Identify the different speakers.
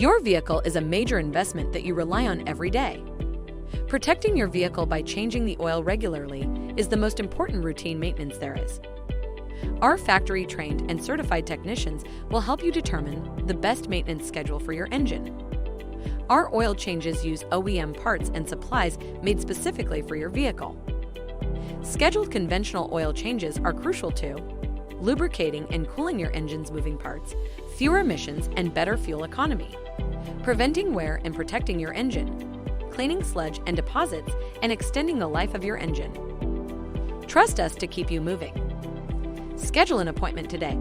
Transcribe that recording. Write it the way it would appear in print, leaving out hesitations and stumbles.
Speaker 1: Your vehicle is a major investment that you rely on every day. Protecting your vehicle by changing the oil regularly is the most important routine maintenance there is. Our factory-trained and certified technicians will help you determine the best maintenance schedule for your engine. Our oil changes use OEM parts and supplies made specifically for your vehicle. Scheduled conventional oil changes are crucial to lubricating and cooling your engine's moving parts, fewer emissions, and better fuel economy, preventing wear and protecting your engine, cleaning sludge and deposits, and extending the life of your engine. Trust us to keep you moving. Schedule an appointment today.